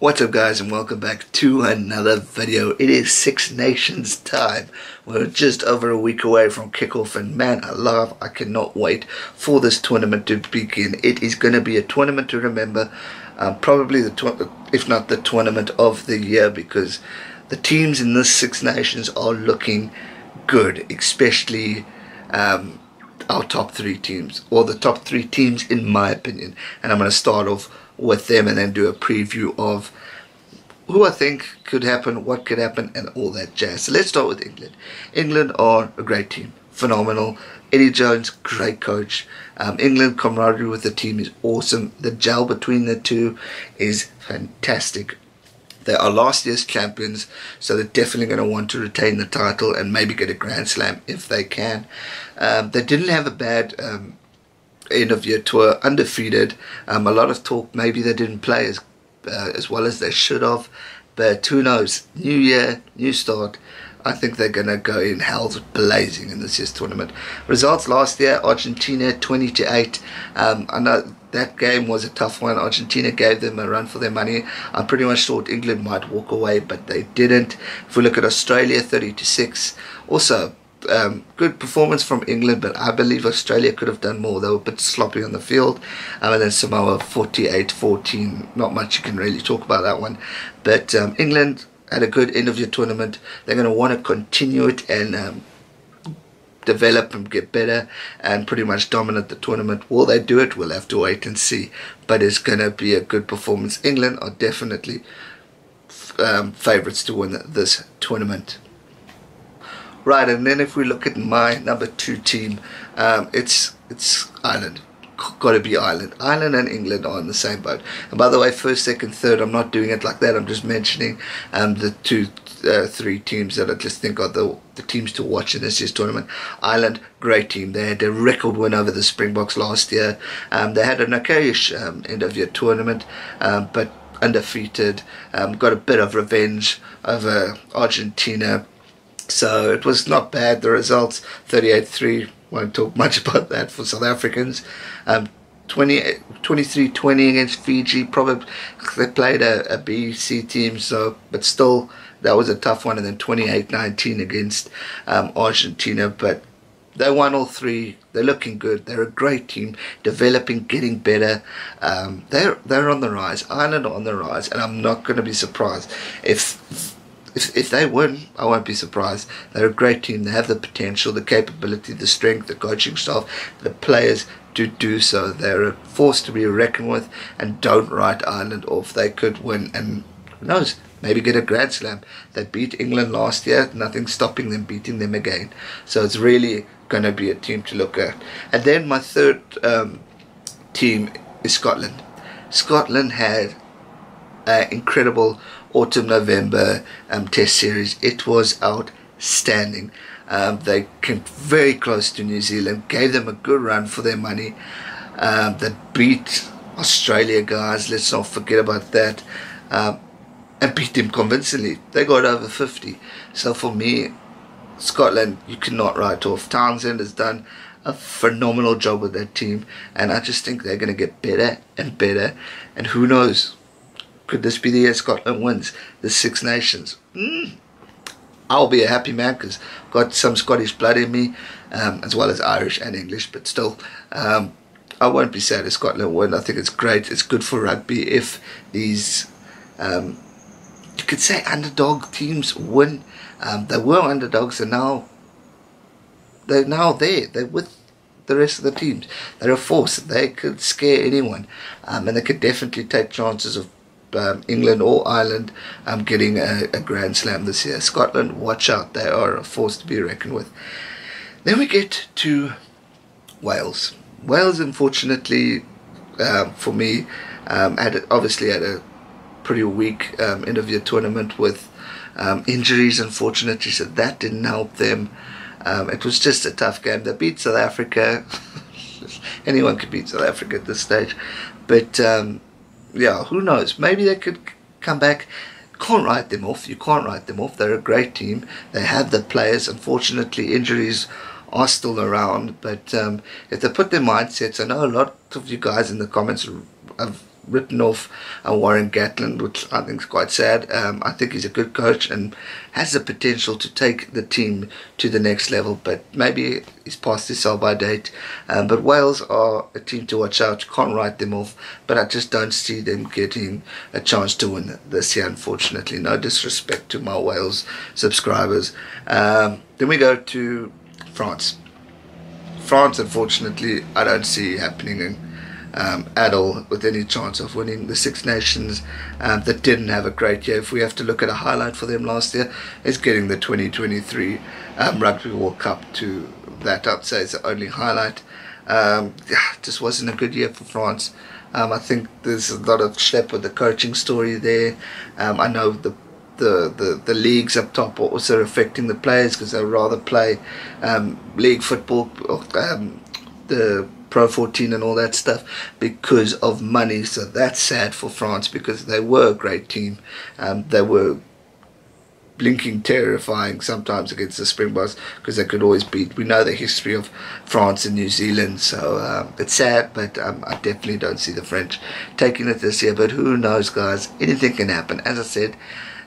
What's up guys, and welcome back to another video. It is Six Nations time. We're just over a week away from kickoff, and man I cannot wait for this tournament to begin. It is going to be a tournament to remember, probably if not the tournament of the year, because the teams in this Six Nations are looking good, especially our top three teams, or the top three teams in my opinion. And I'm going to start off with them and then do a preview of who I think could happen, what could happen, and all that jazz. So let's start with England. England are a great team, phenomenal. Eddie Jones, great coach. England camaraderie with the team is awesome. The gel between the two is fantastic. They are last year's champions, so they're definitely going to want to retain the title and maybe get a Grand Slam if they can. They didn't have a bad end of year tour, undefeated. A lot of talk maybe they didn't play as well as they should have, but who knows. New year, new start. I think they're going to go in hell's blazing in this year's tournament. Results last year: Argentina 20-8. I know that game was a tough one. Argentina gave them a run for their money. I pretty much thought England might walk away, but they didn't. If we look at Australia, 30-6. Also good performance from England, but I believe Australia could have done more. They were a bit sloppy on the field. And then Samoa 48-14. Not much you can really talk about that one. But England had a good end of year tournament. They're going to want to continue it and develop and get better and pretty much dominate the tournament. Will they do it? We'll have to wait and see. But it's going to be a good performance. England are definitely favourites to win this tournament. Right, and then if we look at my number 2 team, it's Ireland. Got to be Ireland. Ireland and England are in the same boat. And by the way, first, second, third, I'm not doing it like that. I'm just mentioning the three teams that I just think are the teams to watch in this year's tournament. Ireland, great team. They had a record win over the Springboks last year. They had an okayish end of year tournament, but undefeated. Got a bit of revenge over Argentina. So it was not bad. The results 38-3. Won't talk much about that for South Africans. 23-20 against Fiji. Probably they played a BC team, so but still that was a tough one. And then 28-19 against Argentina. But they won all three. They're looking good. They're a great team, developing, getting better. They're on the rise. Ireland are on the rise, and I'm not going to be surprised if they win. I won't be surprised. They're a great team. They have the potential, the capability, the strength, the coaching staff, the players to do so. They're a force to be reckoned with, and don't write Ireland off. They could win, and who knows, maybe get a Grand Slam. They beat England last year. Nothing stopping them beating them again. So it's really going to be a team to look at. And then my third team is Scotland. Scotland had an incredible autumn-November test series. It was outstanding. They came very close to New Zealand, gave them a good run for their money. They beat Australia, guys, let's not forget about that, and beat them convincingly. They got over 50. So for me, Scotland, you cannot write off. Townsend has done a phenomenal job with that team, and I just think they're going to get better and better. And who knows, could this be the year Scotland wins the Six Nations? I'll be a happy man, because I've got some Scottish blood in me, as well as Irish and English, but still, I won't be sad if Scotland win. I think it's great. It's good for rugby if these, you could say, underdog teams win. They were underdogs, and now they're there. They're with the rest of the teams. They're a force. They could scare anyone, and they could definitely take chances of England or Ireland getting a Grand Slam this year. Scotland, watch out. They are a force to be reckoned with. Then we get to Wales. Wales, unfortunately, for me, obviously had a pretty weak end of year tournament with injuries, unfortunately, so that didn't help them. It was just a tough game. They beat South Africa. Anyone could beat South Africa at this stage, but yeah, who knows? Maybe they could come back. Can't write them off. You can't write them off. They're a great team. They have the players. Unfortunately, injuries are still around. But if they put their mindsets, I know a lot of you guys in the comments have written off Warren Gatland, which I think is quite sad. I think he's a good coach and has the potential to take the team to the next level, but maybe he's past his sell-by date. But Wales are a team to watch out. You can't write them off, but I just don't see them getting a chance to win this year, unfortunately. No disrespect to my Wales subscribers. Then we go to France. France, unfortunately, I don't see happening at all with any chance of winning the Six Nations. That didn't have a great year. If we have to look at a highlight for them last year, it's getting the 2023 Rugby World Cup to that. I'd say is the only highlight. Just wasn't a good year for France. I think there's a lot of schlep with the coaching story there. I know the leagues up top are also affecting the players because they'd rather play league football, the Pro 14 and all that stuff because of money. So that's sad for France because they were a great team. They were blinking terrifying sometimes against the Springboks because they could always beat. We know the history of France and New Zealand, so it's sad, but I definitely don't see the French taking it this year. But who knows, guys? Anything can happen. As I said,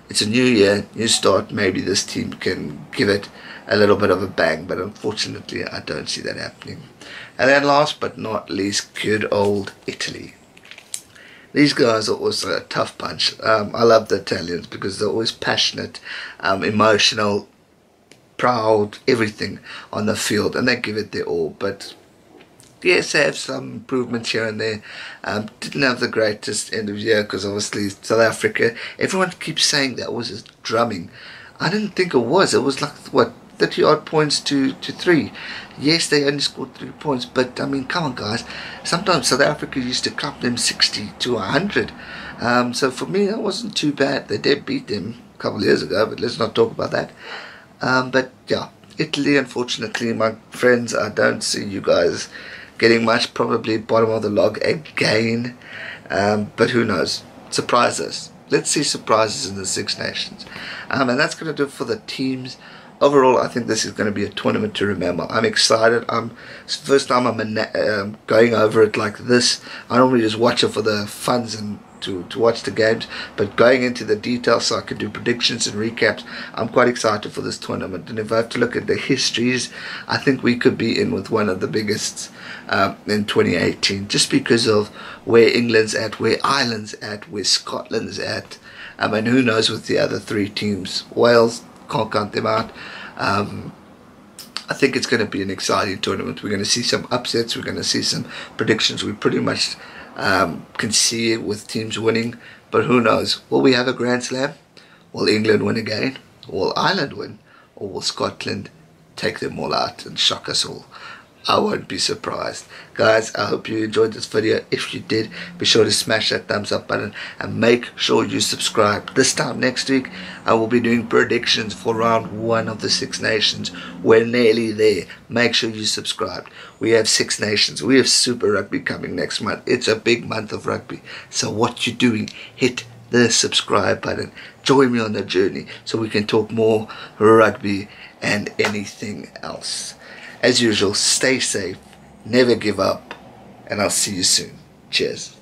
it's a new year, new start. Maybe this team can give it a little bit of a bang, but unfortunately I don't see that happening. And then last but not least, good old Italy. These guys are also a tough bunch. I love the Italians because they're always passionate, emotional, proud, everything on the field, and they give it their all. But yes, they have some improvements here and there. Didn't have the greatest end of year because obviously South Africa, everyone keeps saying that was a drumming. I didn't think it was. It was like, what, 30 odd points to 3. Yes, they only scored 3 points, but I mean, come on, guys. Sometimes South Africa used to club them 60 to 100. So for me, that wasn't too bad. They did beat them a couple of years ago, but let's not talk about that. But yeah, Italy, unfortunately, my friends, I don't see you guys getting much. Probably bottom of the log again. But who knows? Surprise us. Let's see surprises in the Six Nations. And that's going to do it for the teams. Overall, I think this is going to be a tournament to remember. I'm excited. It's the first time I'm going over it like this. I normally just watch it for the funs and to watch the games, but going into the details so I can do predictions and recaps, I'm quite excited for this tournament. And if I have to look at the histories, I think we could be in with one of the biggest in 2018, just because of where England's at, where Ireland's at, where Scotland's at. I mean, who knows with the other 3 teams. Wales, can't count them out. I think it's going to be an exciting tournament. We're going to see some upsets. We're going to see some predictions. We pretty much can see it with teams winning. But who knows? Will we have a Grand Slam? Will England win again? Will Ireland win? Or will Scotland take them all out and shock us all? I won't be surprised. Guys, I hope you enjoyed this video. If you did, be sure to smash that thumbs up button and make sure you subscribe. This time next week, I will be doing predictions for round 1 of the Six Nations. We're nearly there. Make sure you subscribe. We have Six Nations. We have Super Rugby coming next month. It's a big month of rugby. So what you're doing, hit the subscribe button. Join me on the journey so we can talk more rugby and anything else. As usual, stay safe, never give up, and I'll see you soon. Cheers.